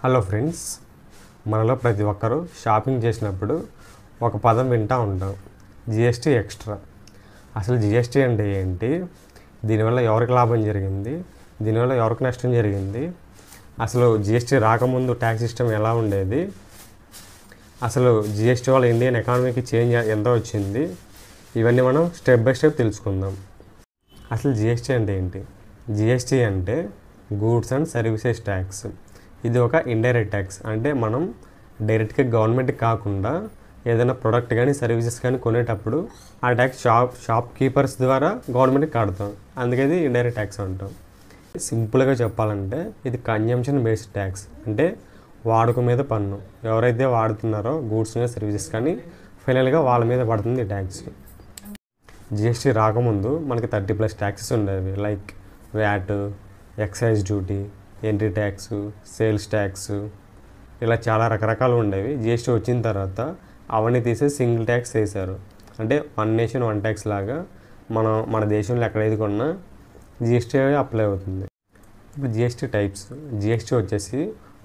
Hello friends, మనలో ప్రతి ఒక్కరూ షాపింగ్ చేసినప్పుడు ఒక పదం వింటూ ఉంటాం, జిఎస్టీ ఎక్స్ట్రా. అసలు జిఎస్టీ అంటే ఏంటి, దీనివల్ల ఎవరికి లాభం జరిగింది, దీనివల్ల ఎవరికి నష్టం జరిగింది, అసలు జిఎస్టీ రాకముందు ట్యాక్స్ సిస్టమ్ ఎలా ఉండేది, అసలు జిఎస్టీ వల్ల ఇండియన్ ఎకానమీకి చేంజ్ ఎంత వచ్చింది, ఇవన్నీ మనం స్టెప్ బై స్టెప్ తెలుసుకుందాం. అసలు జిఎస్టీ అంటే ఏంటి? జిఎస్టీ అంటే గూడ్స్ అండ్ సర్వీసెస్ ట్యాక్స్. ఇది ఒక ఇండైరెక్ట్ ట్యాక్స్. అంటే మనం డైరెక్ట్గా గవర్నమెంట్కి కాకుండా ఏదైనా ప్రోడక్ట్ కానీ సర్వీసెస్ కానీ కొనేటప్పుడు ఆ ట్యాక్స్ షాప్ కీపర్స్ ద్వారా గవర్నమెంట్కి కడతాం. అందుకే ఇది ఇండైరెక్ట్ ట్యాక్స్ అంటాం. సింపుల్గా చెప్పాలంటే ఇది కన్జంప్షన్ బేస్డ్ ట్యాక్స్. అంటే వాడుక మీద పన్ను. ఎవరైతే వాడుతున్నారో గూడ్స్ కానీ సర్వీసెస్ కానీ ఫైనల్గా వాళ్ళ మీద పడుతుంది ఈ ట్యాక్స్. జిఎస్టీ రాకముందు మనకి 30+ ట్యాక్సెస్ ఉండేవి. Like VAT, excise duty, entry tax, sales tax, ఇలా చాలా రకరకాలు ఉండేవి. జిఎస్టీ వచ్చిన తర్వాత అవన్నీ తీసేసి సింగిల్ ట్యాక్స్ వేశారు. అంటే వన్ నేషన్ వన్ ట్యాక్స్ లాగా మన దేశంలో ఎక్కడైతే కొన్నా జిఎస్టీ అప్లై అవుతుంది. ఇప్పుడు జిఎస్టీ టైప్స్. జిఎస్టీ వచ్చేసి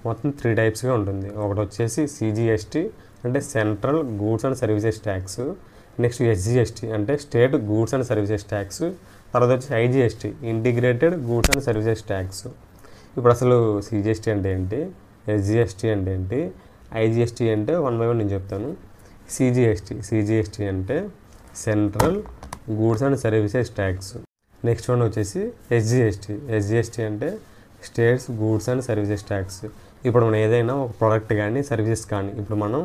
మొత్తం 3 టైప్స్గా ఉంటుంది. ఒకటి వచ్చేసి సిజిఎస్టీ అంటే central goods and services tax. Next SGST అంటే state goods and services tax. తర్వాత వచ్చి IGST integrated goods and services tax. ఇప్పుడు అసలు సిజిఎస్టీ అంటే ఏంటి, ఎస్జిఎస్టీ అంటే ఏంటి, ఐజిఎస్టీ అంటే వన్ బై వన్ నేను చెప్తాను. సిజిఎస్టీ అంటే central goods and services tax. Next one వచ్చేసి ఎస్జిఎస్టీ అంటే states goods and services tax. ఇప్పుడు మనం ఏదైనా ఒక ప్రోడక్ట్ కానీ సర్వీసెస్ కానీ, ఇప్పుడు మనం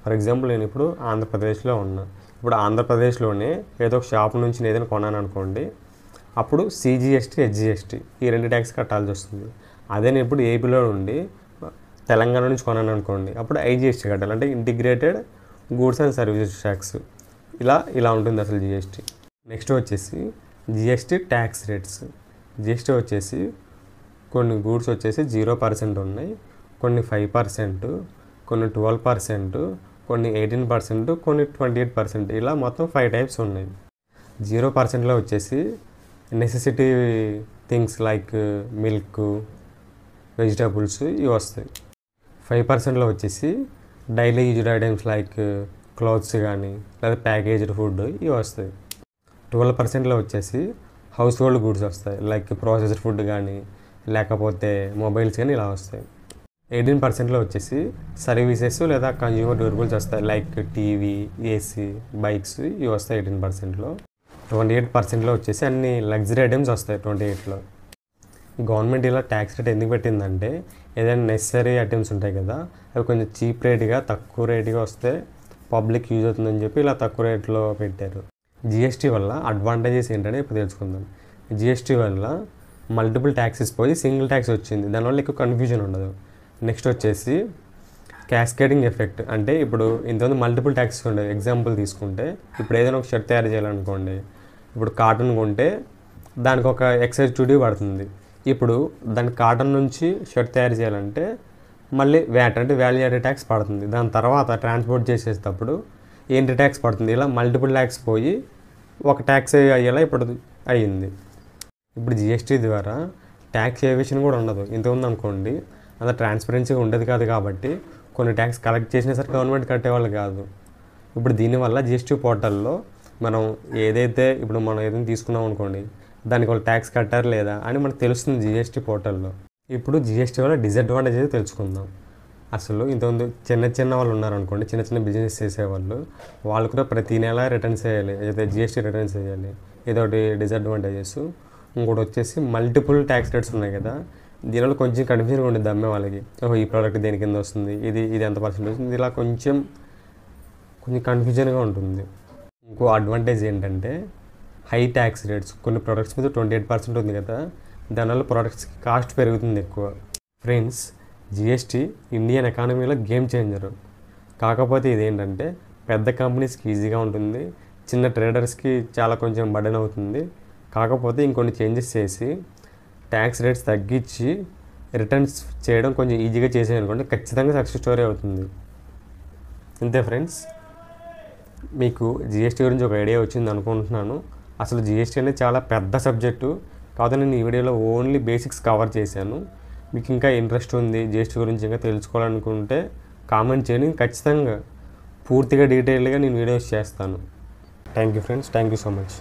ఫర్ ఎగ్జాంపుల్ నేను ఇప్పుడు ఆంధ్రప్రదేశ్లో ఉన్నా. ఇప్పుడు ఆంధ్రప్రదేశ్లోనే ఏదో ఒక షాప్ నుంచి నేను ఏదైనా కొన్నాను అనుకోండి, అప్పుడు సిజిఎస్టీ ఎస్జిఎస్టీ ఈ 2 ట్యాక్స్ కట్టాల్సి వస్తుంది. అదే నేను ఇప్పుడు ఏపీలో నుండి తెలంగాణ నుంచి కొన్నాను అనుకోండి, అప్పుడు ఐజిఎస్టీ కట్టాలి. అంటే integrated goods and services tax. ఇలా ఉంటుంది అసలు జిఎస్టీ. నెక్స్ట్ వచ్చేసి జిఎస్టీ ట్యాక్స్ రేట్స్. జిఎస్టీ వచ్చేసి కొన్ని గూడ్స్ వచ్చేసి 0% ఉన్నాయి, కొన్ని 5%, కొన్ని 12%, కొన్ని 18%, కొన్ని 28%. ఇలా మొత్తం 5 టైప్స్ ఉన్నాయి. 0%లో వచ్చేసి necessity things like milk, vegetables ఇవి వస్తాయి. 5%లో వచ్చేసి daily used items like clothes కానీ లేదా ప్యాకేజ్డ్ ఫుడ్ ఇవి వస్తాయి. 12%లో వచ్చేసి హౌస్ హోల్డ్ గూడ్స్ వస్తాయి. లైక్ ప్రాసెస్డ్ ఫుడ్ కానీ లేకపోతే మొబైల్స్ కానీ ఇలా వస్తాయి. 18%లో వచ్చేసి సర్వీసెస్ లేదా కన్జ్యూమర్ డ్యూరబుల్స్ వస్తాయి. లైక్ టీవీ, ఏసీ, బైక్స్ ఇవి వస్తాయి 18%లో. 28%లో వచ్చేసి అన్ని లగ్జరీ ఐటమ్స్ వస్తాయి 28లో. గవర్నమెంట్ ఇలా ట్యాక్స్ రేట్ ఎందుకు పెట్టిందంటే ఏదైనా నెసరీ ఐటమ్స్ ఉంటాయి కదా, అవి కొంచెం చీప్ రేట్గా తక్కువ రేట్గా వస్తే పబ్లిక్ యూజ్ అవుతుందని చెప్పి ఇలా తక్కువ రేట్లో పెట్టారు. జిఎస్టీ వల్ల అడ్వాంటేజెస్ ఏంటనే ఇప్పుడు తెలుసుకుందాం. జిఎస్టీ వల్ల మల్టిపుల్ ట్యాక్సెస్ పోయి సింగిల్ ట్యాక్స్ వచ్చింది. దానివల్ల ఎక్కువ కన్ఫ్యూజన్ ఉండదు. నెక్స్ట్ వచ్చేసి క్యాస్కేడింగ్ ఎఫెక్ట్. అంటే ఇప్పుడు ఇంతకుముందు మల్టిపుల్ ట్యాక్సెస్ ఉండేవి. ఎగ్జాంపుల్ తీసుకుంటే ఇప్పుడు ఏదైనా ఒక షర్ట్ తయారు చేయాలనుకోండి, ఇప్పుడు కాటన్ కొంటే దానికి ఒక ఎక్సైజ్ డ్యూటీ పడుతుంది. ఇప్పుడు దాని కాటన్ నుంచి షర్ట్ తయారు చేయాలంటే మళ్ళీ వ్యాట్ అంటే వాల్యూ యాడెడ్ ట్యాక్స్ పడుతుంది. దాని తర్వాత ట్రాన్స్పోర్ట్ చేసేటప్పుడు ఏంటి ట్యాక్స్ పడుతుంది. ఇలా మల్టిపుల్ ట్యాక్స్ పోయి ఒక ట్యాక్స్ అయ్యేలా ఇప్పుడు అయ్యింది. ఇప్పుడు జిఎస్టీ ద్వారా ట్యాక్స్ ఏవియేషన్ కూడా ఉండదు. ఇంతకుముందు అనుకోండి అంత ట్రాన్స్పరెన్సీగా ఉండేది కాదు కాబట్టి కొన్ని ట్యాక్స్ కలెక్ట్ చేసినా సరే గవర్నమెంట్ కట్టేవాళ్ళు కాదు. ఇప్పుడు దీనివల్ల జిఎస్టీ పోర్టల్లో మనం ఏదైతే ఏదైనా తీసుకున్నాం అనుకోండి, దానికి వాళ్ళు ట్యాక్స్ కట్టారు లేదా అని మనకు తెలుస్తుంది జిఎస్టీ పోర్టల్లో. ఇప్పుడు జిఎస్టీ వల్ల డిసడ్వాంటేజ్ తెలుసుకుందాం. అసలు ఇంతకుముందు చిన్న వాళ్ళు ఉన్నారనుకోండి, చిన్న బిజినెస్ చేసేవాళ్ళు, వాళ్ళు కూడా ప్రతి నెల రిటర్న్స్ వేయాలి, అయితే జిఎస్టీ రిటర్న్స్ వేయాలి. ఇదొకటి డిసడ్వాంటేజెస్. ఇంకోటి వచ్చేసి మల్టిపుల్ ట్యాక్స్ రేట్స్ ఉన్నాయి కదా, దీనివల్ల కొంచెం కన్ఫ్యూజన్గా ఉంటుంది అమ్మే వాళ్ళకి. ఈ ప్రోడక్ట్ దేని కింద వస్తుంది, ఇది ఎంత పర్సెంట్ వస్తుంది, ఇలా కొంచెం కన్ఫ్యూజన్గా ఉంటుంది. ఇంకో అడ్వాంటేజ్ ఏంటంటే హై ట్యాక్స్ రేట్స్. కొన్ని ప్రోడక్ట్స్ మీద 28% ఉంది కదా, దానివల్ల ప్రోడక్ట్స్కి కాస్ట్ పెరుగుతుంది ఎక్కువ. ఫ్రెండ్స్, జిఎస్టీ ఇండియన్ ఎకానమీలో గేమ్ చేంజరు. కాకపోతే ఇదేంటంటే పెద్ద కంపెనీస్కి ఈజీగా ఉంటుంది, చిన్న ట్రేడర్స్కి చాలా కొంచెం బర్డెన్ అవుతుంది. కాకపోతే ఇంకొన్ని చేంజెస్ చేసి ట్యాక్స్ రేట్స్ తగ్గించి రిటర్న్స్ చేయడం కొంచెం ఈజీగా చేసేయనుకోండి, ఖచ్చితంగా సక్సెస్ స్టోరీ అవుతుంది. అంతే ఫ్రెండ్స్, మీకు జిఎస్టీ గురించి ఒక ఐడియా వచ్చింది అనుకుంటున్నాను. అసలు జిఎస్టీ అనేది చాలా పెద్ద సబ్జెక్టు. కాకపోతే నేను ఈ వీడియోలో ఓన్లీ బేసిక్స్ కవర్ చేశాను. మీకు ఇంకా ఇంట్రెస్ట్ ఉంది జిఎస్టీ గురించి ఇంకా తెలుసుకోవాలనుకుంటే కామెంట్ చేయండి. ఖచ్చితంగా పూర్తిగా డీటెయిల్డ్గా నేను వీడియోస్ చేస్తాను. Thank you friends, thank you so much.